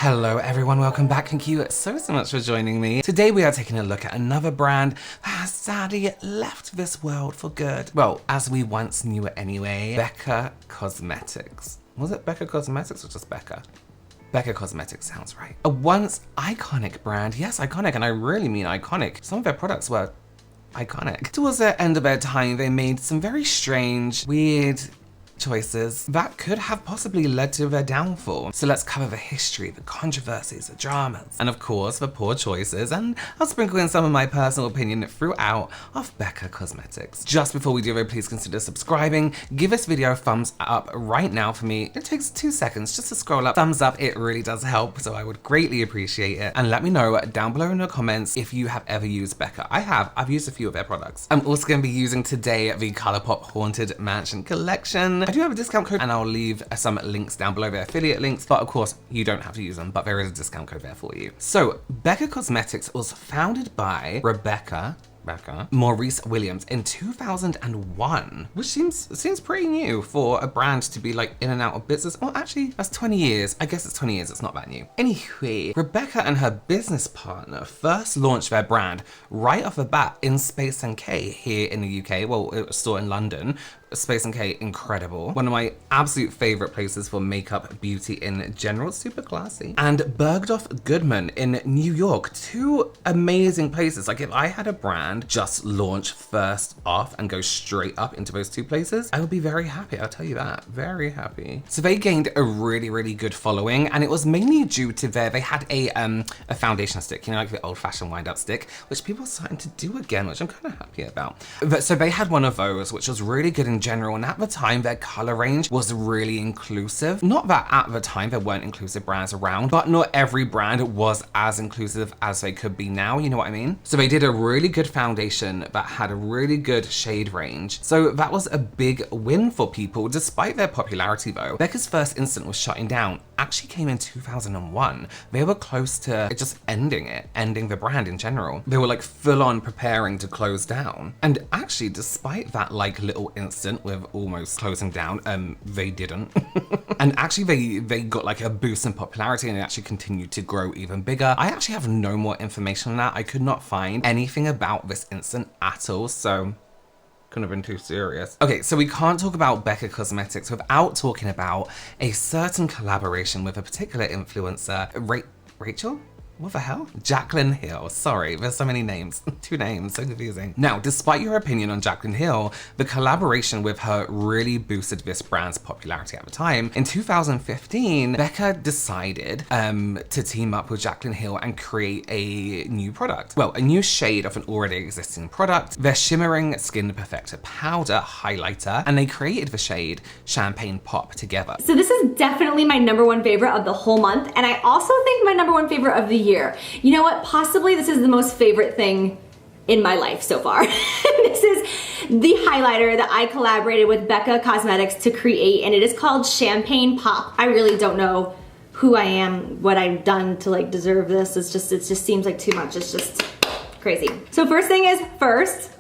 Hello everyone, welcome back. Thank you so much for joining me. Today we are taking a look at another brand that has sadly left this world for good. Well, as we once knew it anyway, Becca Cosmetics. Was it Becca Cosmetics or just Becca? Becca Cosmetics sounds right. A once iconic brand, yes, iconic, and I really mean iconic. Some of their products were iconic. Towards the end of their time, they made some very strange, weird choices that could have possibly led to their downfall. So let's cover the history, the controversies, the dramas, and of course the poor choices, and I'll sprinkle in some of my personal opinion throughout of Becca Cosmetics. Just before we do though, please consider subscribing. Give this video a thumbs up right now for me. It takes 2 seconds just to scroll up. Thumbs up, it really does help, so I would greatly appreciate it. And let me know down below in the comments if you have ever used Becca. I've used a few of their products. I'm also going to be using today the Colourpop Haunted Mansion collection. I do have a discount code and I'll leave some links down below, their affiliate links, but of course you don't have to use them, but there is a discount code there for you. So Becca Cosmetics was founded by Rebecca Maurice Williams in 2001, which seems pretty new for a brand to be like in and out of business. Well, actually, that's 20 years. I guess it's 20 years, it's not that new. Anyway, Rebecca and her business partner first launched their brand right off the bat in Space NK here in the UK. Well, it was still in London. Space NK, incredible. One of my absolute favorite places for makeup, beauty in general, super classy. And Bergdorf Goodman in New York, 2 amazing places. Like if I had a brand just launch first off and go straight up into those 2 places, I would be very happy, I'll tell you that, very happy. So they gained a really good following, and it was mainly due to they had a foundation stick, you know, like the old fashioned wind up stick, which people are starting to do again, which I'm kind of happy about. But so they had one of those, which was really good in general, and at the time their color range was really inclusive. Not that at the time there weren't inclusive brands around, but not every brand was as inclusive as they could be now, you know what I mean? So they did a really good foundation that had a really good shade range. So that was a big win for people. Despite their popularity though, Becca's first instant was shutting down actually came in 2001. They were close to just ending the brand in general. They were like full on preparing to close down. And actually, despite that like little instant with almost closing down, they didn't. And actually they got like a boost in popularity and it actually continued to grow even bigger. I actually have no more information on that. I could not find anything about this instant at all, so couldn't have been too serious. Okay, so we can't talk about Becca Cosmetics without talking about a certain collaboration with a particular influencer, Rachel? What the hell? Jaclyn Hill. Sorry, there's so many names. 2 names, so confusing. Now, despite your opinion on Jaclyn Hill, the collaboration with her really boosted this brand's popularity at the time. In 2015, Becca decided to team up with Jaclyn Hill and create a new product. Well, a new shade of an already existing product, their Shimmering Skin Perfector Powder Highlighter, and they created the shade Champagne Pop together. So this is definitely my #1 favorite of the whole month, and I also think my #1 favorite of the year. You know what? Possibly this is the most favorite thing in my life so far. This is the highlighter that I collaborated with Becca Cosmetics to create, and it is called Champagne Pop. I really don't know who I am, what I've done to like deserve this. It just seems like too much. It's just crazy. So first thing is first,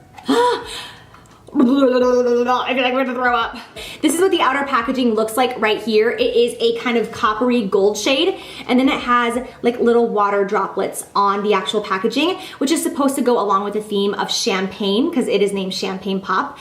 I feel like we're gonna throw up. This is what the outer packaging looks like right here. It is a kind of coppery gold shade, and then it has like little water droplets on the actual packaging, which is supposed to go along with the theme of champagne because it is named Champagne Pop.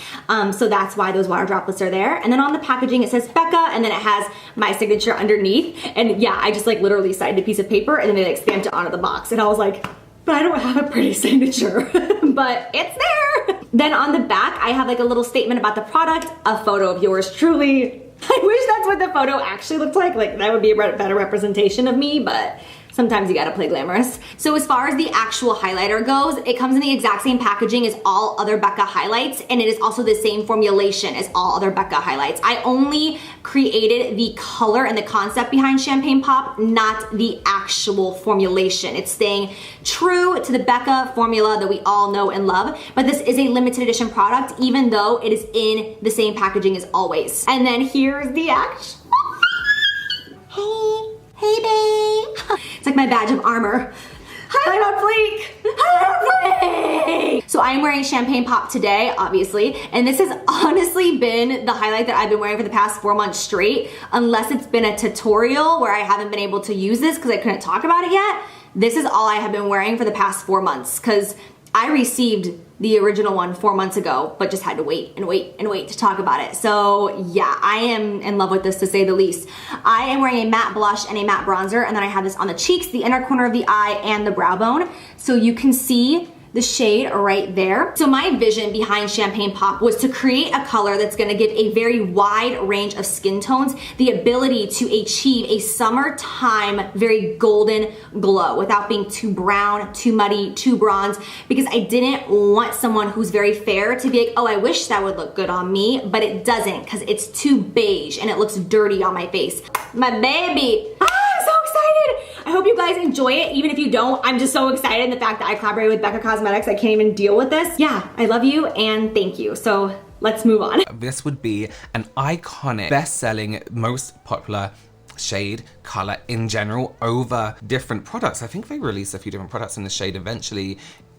So that's why those water droplets are there. And then on the packaging it says Becca, and then it has my signature underneath. And yeah, I just like literally signed a piece of paper and then they like stamped it onto the box. And I was like, but I don't have a pretty signature, but it's there. Then on the back, I have like a little statement about the product, a photo of yours truly. I wish that's what the photo actually looked like. Like that would be a better representation of me, but sometimes you gotta play glamorous. So as far as the actual highlighter goes, it comes in the exact same packaging as all other Becca highlights, and it is also the same formulation as all other Becca highlights. I only created the color and the concept behind Champagne Pop, not the actual formulation. It's staying true to the Becca formula that we all know and love, but this is a limited edition product, even though it is in the same packaging as always. And then here's the actual. Hey babe. It's like my badge of armor. Highlight on fleek. Highlight on fleek. Yay! So I'm wearing Champagne Pop today, obviously, and this has honestly been the highlight that I've been wearing for the past 4 months straight, unless it's been a tutorial where I haven't been able to use this because I couldn't talk about it yet. This is all I have been wearing for the past 4 months because I received the original one 4 months ago, but just had to wait and wait and wait to talk about it. So yeah, I am in love with this to say the least. I am wearing a matte blush and a matte bronzer, and then I have this on the cheeks, the inner corner of the eye, and the brow bone. So you can see the shade right there. So my vision behind Champagne Pop was to create a color that's gonna give a very wide range of skin tones the ability to achieve a summertime, very golden glow without being too brown, too muddy, too bronze, because I didn't want someone who's very fair to be like, oh, I wish that would look good on me, but it doesn't because it's too beige and it looks dirty on my face. My baby. I'm so excited. I hope you guys enjoy it. Even if you don't, I'm just so excited. The fact that I collaborated with Becca Cosmetics, I can't even deal with this. Yeah, I love you and thank you. So let's move on. This would be an iconic, best-selling, most popular shade, color in general over different products. I think they released a few different products in the shade eventually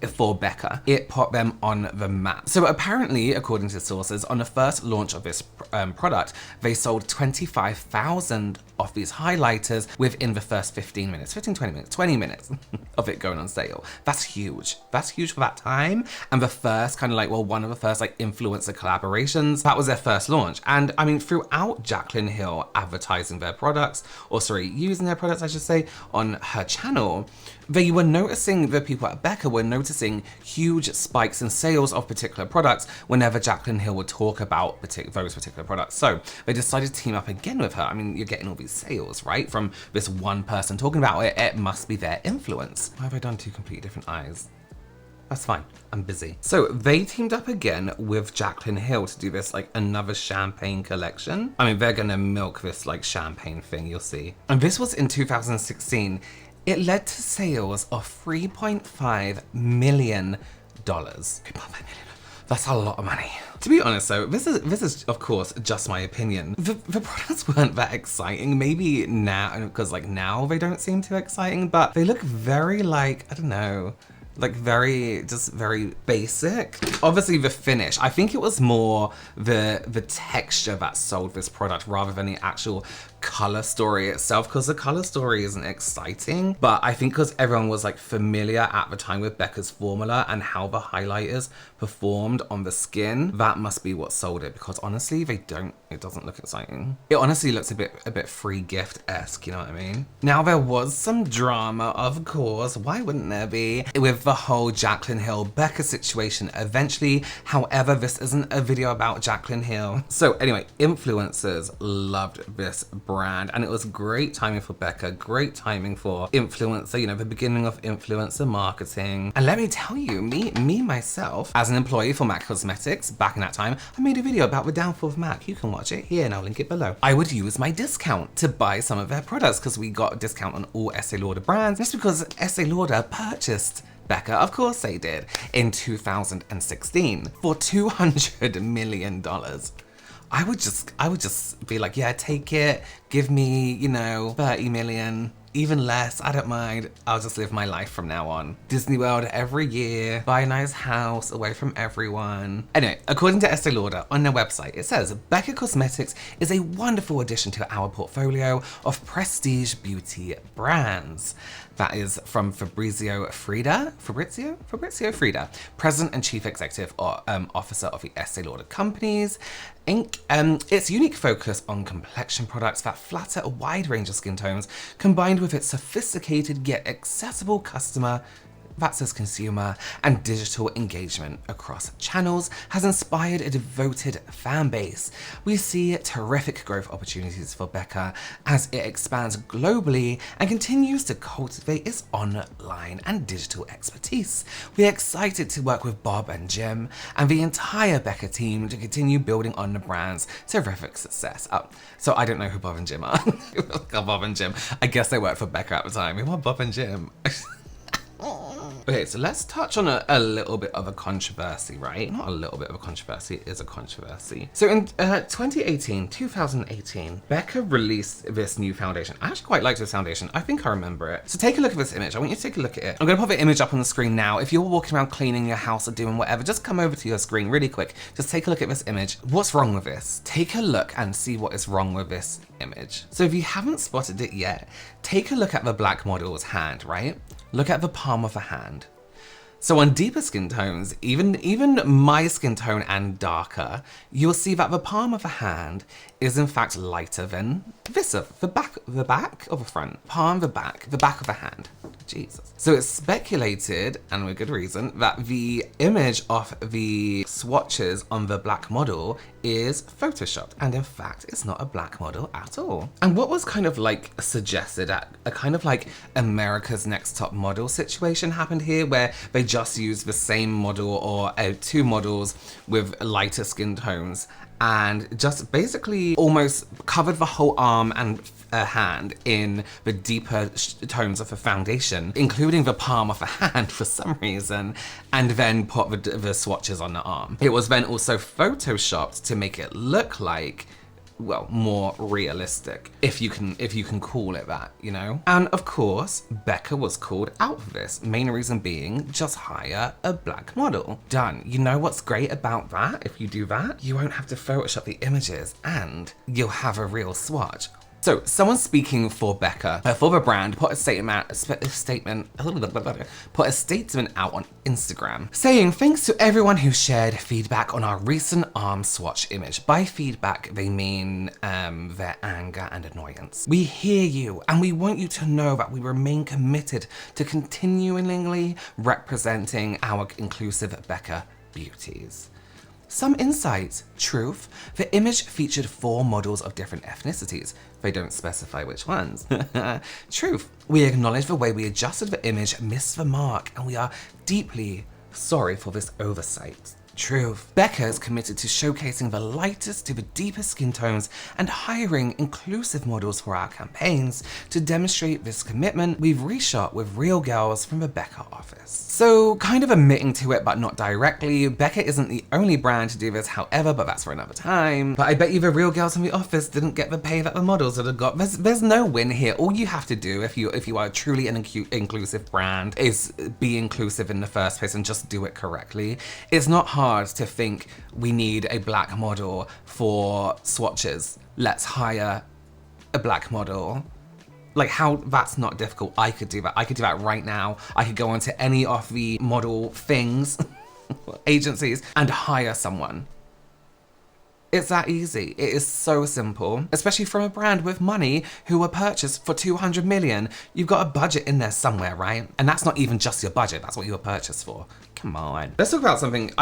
for Becca. It put them on the map. So apparently, according to sources, on the first launch of this product, they sold 25,000 of these highlighters within the first 15 minutes, 15, 20 minutes, 20 minutes of it going on sale. That's huge. That's huge for that time. And the first kind of like, well, one of the first like influencer collaborations, that was their first launch. And I mean, throughout Jaclyn Hill advertising their products, or sorry, using their products, I should say, on her channel, they were noticing, the people at Becca were noticing huge spikes in sales of particular products whenever Jaclyn Hill would talk about those particular products. So they decided to team up again with her. I mean, you're getting all these sales, right? From this one person talking about it, it must be their influence. Why have I done two completely different eyes? That's fine, I'm busy. So they teamed up again with Jaclyn Hill to do this like another champagne collection. I mean, they're gonna milk this like champagne thing, you'll see. And this was in 2016. It led to sales of $3.5 million. $3.5 million. That's a lot of money. To be honest though, this is of course just my opinion. The products weren't that exciting. Maybe now, because like now they don't seem too exciting, but they look very like, I don't know, like very basic. Obviously the finish, I think it was more the texture that sold this product rather than the actual color story itself, because the color story isn't exciting, but I think because everyone was like familiar at the time with Becca's formula and how the highlighters performed on the skin, that must be what sold it, because honestly it doesn't look exciting. It honestly looks a bit free gift-esque, you know what I mean? Now there was some drama, of course, why wouldn't there be, with the whole Jaclyn Hill Becca situation eventually. However, this isn't a video about Jaclyn Hill. So anyway, influencers loved this brand, and it was great timing for Becca, great timing for influencer, you know, the beginning of influencer marketing. And let me tell you, me myself, as an employee for MAC Cosmetics, back in that time, I made a video about the downfall of MAC. You can watch it here and I'll link it below. I would use my discount to buy some of their products because we got a discount on all Estee Lauder brands. Just because Estee Lauder purchased Becca, of course they did, in 2016 for $200 million. I would just be like, yeah, take it, give me, you know, 30 million, even less, I don't mind. I'll just live my life from now on. Disney World every year, buy a nice house away from everyone. Anyway, according to Estee Lauder on their website, it says, Becca Cosmetics is a wonderful addition to our portfolio of prestige beauty brands. That is from Fabrizio Freda, President and Chief Executive Officer of the Estee Lauder Companies, Inc. Its unique focus on complexion products that flatter a wide range of skin tones, combined with its sophisticated yet accessible customer, that's as consumer and digital engagement across channels, has inspired a devoted fan base. We see terrific growth opportunities for Becca as it expands globally and continues to cultivate its online and digital expertise. We are excited to work with Bob and Jim and the entire Becca team to continue building on the brand's terrific success. So I don't know who Bob and Jim are. Bob and Jim. I guess they worked for Becca at the time. Who are Bob and Jim? Okay, so let's touch on a little bit of a controversy, right? Not a little bit of a controversy, it is a controversy. So in 2018, Becca released this new foundation. I actually quite liked this foundation. I think I remember it. So take a look at this image. I want you to take a look at it. I'm gonna pop the image up on the screen now. If you're walking around cleaning your house or doing whatever, just come over to your screen really quick. Just take a look at this image. What's wrong with this? Take a look and see what is wrong with this image. So if you haven't spotted it yet, take a look at the black model's hand, right? Look at the palm of the hand. So on deeper skin tones, even my skin tone and darker, you'll see that the palm of the hand is in fact lighter than this of the back or the front. Palm, the back of the hand. Jesus. So it's speculated, and with good reason, that the image of the swatches on the black model is photoshopped. And in fact, it's not a black model at all. And what was kind of like suggested at a kind of like America's Next Top Model situation happened here, where they just used the same model or two models with lighter skin tones and just basically almost covered the whole arm and hand in the deeper tones of the foundation, including the palm of the hand for some reason, and then put the swatches on the arm. It was then also photoshopped to make it look like, well, more realistic, if you can call it that, you know? And of course, Becca was called out for this. Main reason being, just hire a black model. Done. You know what's great about that? If you do that, you won't have to Photoshop the images and you'll have a real swatch. So someone speaking for Becca, for the brand, put a statement out on Instagram saying, thanks to everyone who shared feedback on our recent arm swatch image. By feedback, they mean their anger and annoyance. We hear you, and we want you to know that we remain committed to continually representing our inclusive Becca beauties. Some insights. Truth. The image featured 4 models of different ethnicities. They don't specify which ones. Truth. We acknowledge the way we adjusted the image missed the mark, and we are deeply sorry for this oversight. Truth. Becca is committed to showcasing the lightest to the deepest skin tones and hiring inclusive models for our campaigns. To demonstrate this commitment, we've reshot with real girls from the Becca office. So kind of admitting to it, but not directly. Becca isn't the only brand to do this, however, but that's for another time. But I bet you the real girls from the office didn't get the pay that the models would have got. There's no win here. All you have to do if you are truly an inclusive brand is be inclusive in the first place and just do it correctly. It's not hard to think we need a black model for swatches. Let's hire a black model. Like, how, that's not difficult. I could do that. I could do that right now. I could go onto any of the model things, agencies, and hire someone. It's that easy. It is so simple, especially from a brand with money who were purchased for 200 million. You've got a budget in there somewhere, right? And that's not even just your budget, that's what you were purchased for. Come on. Let's talk about something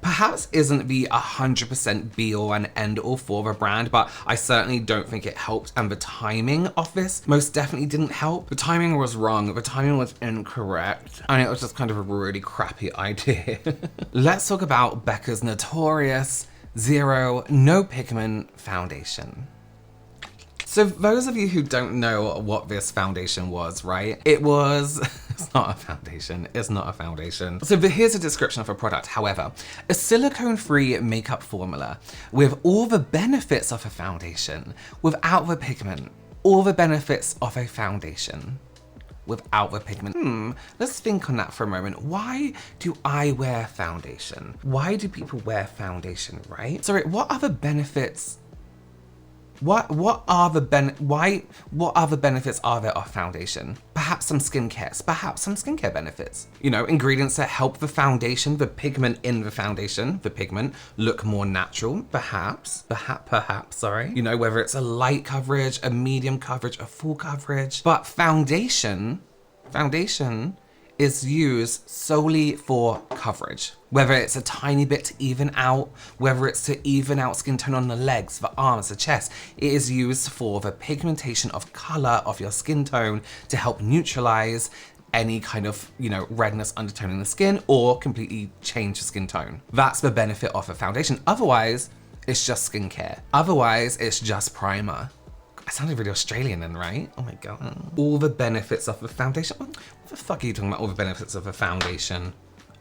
perhaps isn't the 100% be all and end all for the brand, but I certainly don't think it helped, and the timing of this most definitely didn't help. The timing was wrong, the timing was incorrect, and it was just kind of a really crappy idea. Let's talk about Becca's notorious Zero No Pigment foundation. So those of you who don't know what this foundation was, right? It was, it's not a foundation, it's not a foundation. So here's a description of a product. However, a silicone-free makeup formula with all the benefits of a foundation without the pigment. All the benefits of a foundation without the pigment. Let's think on that for a moment. Why do I wear foundation? Why do people wear foundation, right? Sorry, what other benefits? What other benefits are there of foundation? Perhaps some skincare benefits. You know, ingredients that help the foundation, the pigment in the foundation, the pigment, look more natural, perhaps, sorry. You know, whether it's a light coverage, a medium coverage, a full coverage. But foundation is used solely for coverage. Whether it's a tiny bit to even out, whether it's to even out skin tone on the legs, the arms, the chest, it is used for the pigmentation of color of your skin tone to help neutralize any kind of, you know, redness undertone in the skin or completely change the skin tone. That's the benefit of a foundation. Otherwise, it's just skincare. Otherwise, it's just primer. sounded really Australian then, right? Oh my god. All the benefits of a foundation. What the fuck are you talking about? All the benefits of a foundation.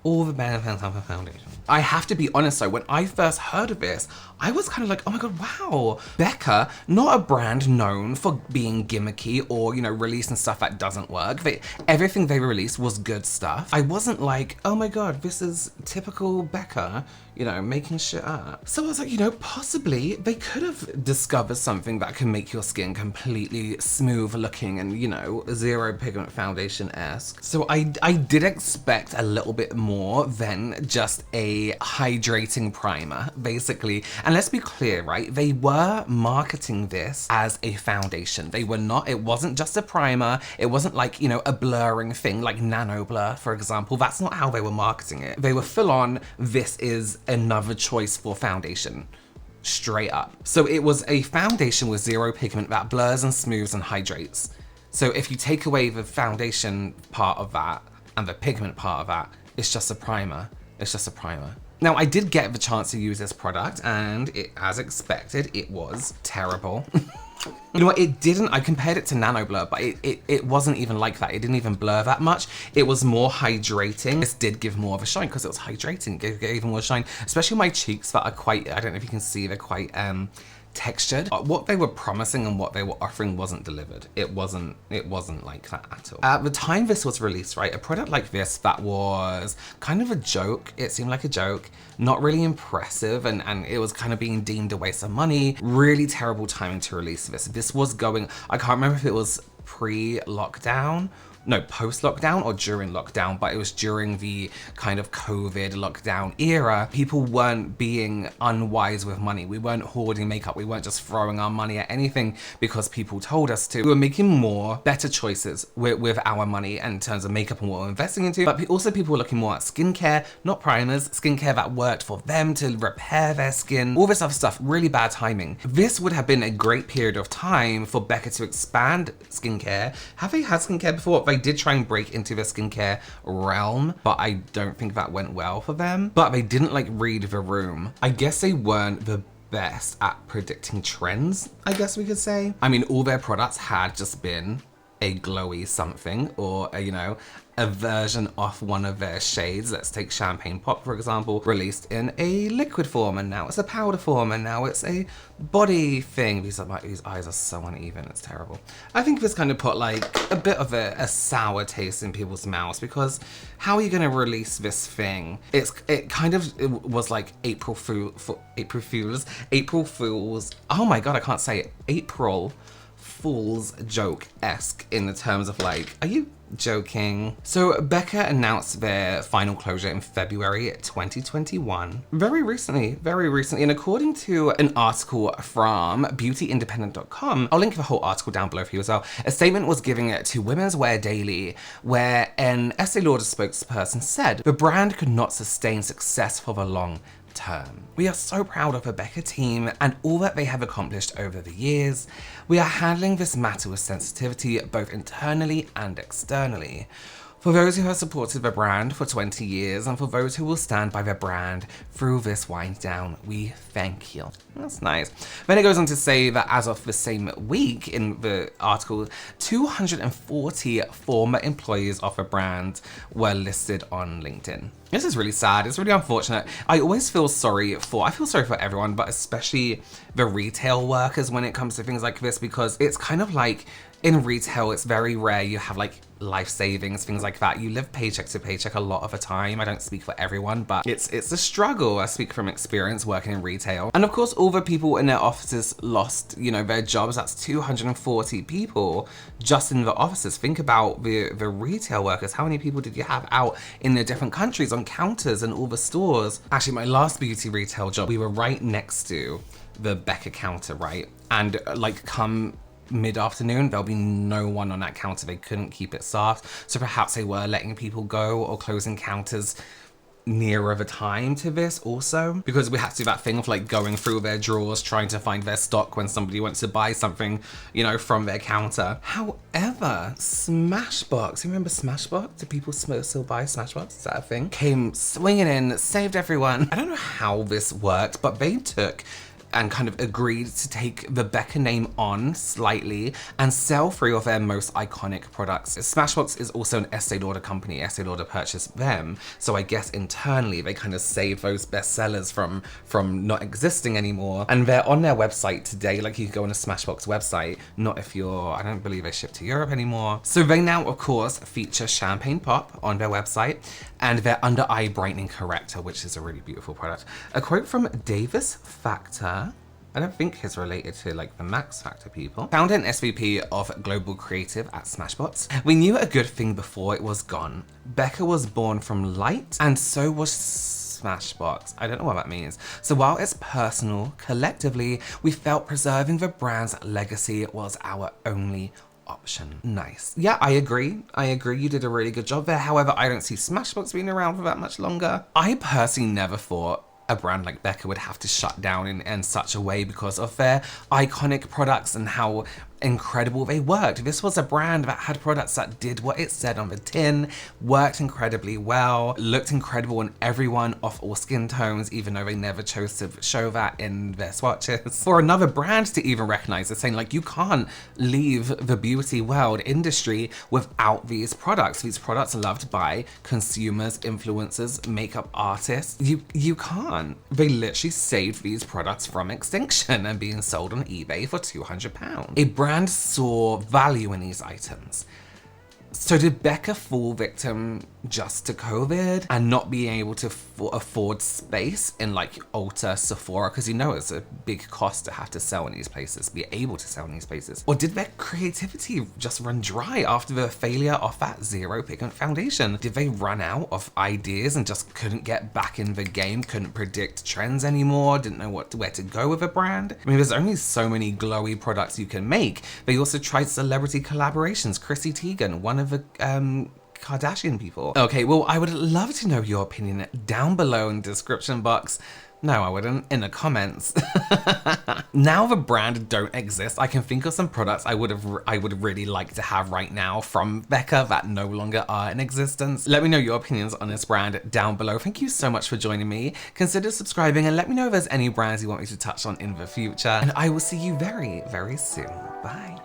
All the benefits of a foundation. I have to be honest though, when I first heard of this, I was kind of like, oh my god, wow. Becca, not a brand known for being gimmicky or, you know, releasing stuff that doesn't work. Everything they released was good stuff. I wasn't like, oh my god, this is typical Becca, you know, making shit up. So I was like, you know, possibly they could have discovered something that can make your skin completely smooth looking and, you know, zero pigment foundation-esque. So I did expect a little bit more than just a hydrating primer, basically. And let's be clear, right? They were marketing this as a foundation. They were not, it wasn't just a primer. It wasn't like, you know, a blurring thing like Nano Blur, for example. That's not how they were marketing it. They were full on, this is another choice for foundation. Straight up. So it was a foundation with zero pigment that blurs and smooths and hydrates. So if you take away the foundation part of that and the pigment part of that, it's just a primer. It's just a primer. Now, I did get the chance to use this product and it, as expected, it was terrible. You know what, it didn't, I compared it to Nano Blur, but it wasn't even like that. It didn't even blur that much. It was more hydrating. This did give more of a shine because it was hydrating, it gave even more shine, especially my cheeks that are quite, I don't know if you can see, they're quite textured. What they were promising and what they were offering wasn't delivered. It wasn't like that at all. At the time this was released, right, a product like this that was kind of a joke, it seemed like a joke, not really impressive, and it was kind of being deemed a waste of money. Really terrible timing to release this. This was going, I can't remember if it was pre-lockdown, no, post-lockdown or during lockdown, but it was during the kind of COVID lockdown era. People weren't being unwise with money. We weren't hoarding makeup. We weren't just throwing our money at anything because people told us to. We were making more, better choices with our money in terms of makeup and what we're investing into. But also people were looking more at skincare, not primers, skincare that worked for them to repair their skin, all this other stuff, really bad timing. This would have been a great period of time for Becca to expand skincare. Have they had skincare before? They did try and break into the skincare realm, but I don't think that went well for them. But they didn't like read the room. I guess they weren't the best at predicting trends, I guess we could say. I mean, all their products had just been a glowy something or a, you know, a version of one of their shades. Let's take Champagne Pop, for example, released in a liquid form, and now it's a powder form, and now it's a body thing. These eyes are so uneven, it's terrible. I think this kind of put like a bit of a sour taste in people's mouths, because how are you gonna release this thing? It was like April Fools. Oh my God, I can't say it. April Fool's joke-esque in the terms of like, are you joking? So Becca announced their final closure in February 2021. Very recently, and according to an article from beautyindependent.com, I'll link the whole article down below for you as well, a statement was given to Women's Wear Daily where an Estee Lauder spokesperson said the brand could not sustain success for the long term. We are so proud of the Becca team and all that they have accomplished over the years. We are handling this matter with sensitivity both internally and externally. For those who have supported the brand for 20 years and for those who will stand by the brand through this wind down, we thank you. That's nice. Then it goes on to say that as of the same week in the article, 240 former employees of the brand were listed on LinkedIn. This is really sad. It's really unfortunate. I feel sorry for everyone, but especially the retail workers when it comes to things like this, because it's kind of like in retail, it's very rare you have like life savings, things like that. You live paycheck to paycheck a lot of the time. I don't speak for everyone, but it's a struggle. I speak from experience working in retail. And of course, all the people in their offices lost, you know, their jobs. That's 240 people just in the offices. Think about the retail workers. How many people did you have out in the different countries on counters and all the stores? Actually, my last beauty retail job, we were right next to the Becca counter, right? And like come mid-afternoon, there'll be no one on that counter. They couldn't keep it staffed. So perhaps they were letting people go or closing counters nearer the time to this also, because we had to do that thing of like going through their drawers trying to find their stock when somebody wants to buy something, you know, from their counter. However, Smashbox, you remember Smashbox? Do people still buy Smashbox? Is that a thing? Came swinging in, saved everyone. I don't know how this worked, but they took and kind of agreed to take the Becca name on slightly and sell 3 of their most iconic products. Smashbox is also an Estee Lauder company. Estee Lauder purchased them, so I guess internally they kind of saved those bestsellers from not existing anymore. And they're on their website today, like you can go on a Smashbox website, not if you're, I don't believe they ship to Europe anymore. So they now, of course, feature Champagne Pop on their website, and their under eye brightening corrector, which is a really beautiful product. A quote from Davis Factor, I don't think he's related to like the Max Factor people. Founder and SVP of Global Creative at Smashbox. We knew a good thing before it was gone. Becca was born from light, and so was Smashbox. I don't know what that means. So while it's personal, collectively, we felt preserving the brand's legacy was our only option. Nice. Yeah, I agree. You did a really good job there. However, I don't see Smashbox being around for that much longer. I personally never thought a brand like Becca would have to shut down in such a way because of their iconic products and how incredible they worked. This was a brand that had products that did what it said on the tin, worked incredibly well, looked incredible on everyone of all skin tones, even though they never chose to show that in their swatches. For another brand to even recognize it, saying like, you can't leave the beauty world industry without these products. These products are loved by consumers, influencers, makeup artists. You can't. They literally saved these products from extinction and being sold on eBay for £200. A brand saw value in these items. So did Becca fall victim just to COVID and not being able to afford space in like Ulta, Sephora? Because you know it's a big cost to have to sell in these places, be able to sell in these places. Or did their creativity just run dry after the failure of that Zero Pigment foundation? Did they run out of ideas and just couldn't get back in the game, couldn't predict trends anymore, didn't know where to go with a brand? I mean, there's only so many glowy products you can make. They also tried celebrity collaborations. Chrissy Teigen, one of the Kardashian people. Okay, well, I would love to know your opinion down below in the description box. No, I wouldn't. In the comments. Now the brand don't exist, I can think of some products I would really like to have right now from Becca that no longer are in existence. Let me know your opinions on this brand down below. Thank you so much for joining me. Consider subscribing and let me know if there's any brands you want me to touch on in the future. And I will see you very, very soon. Bye.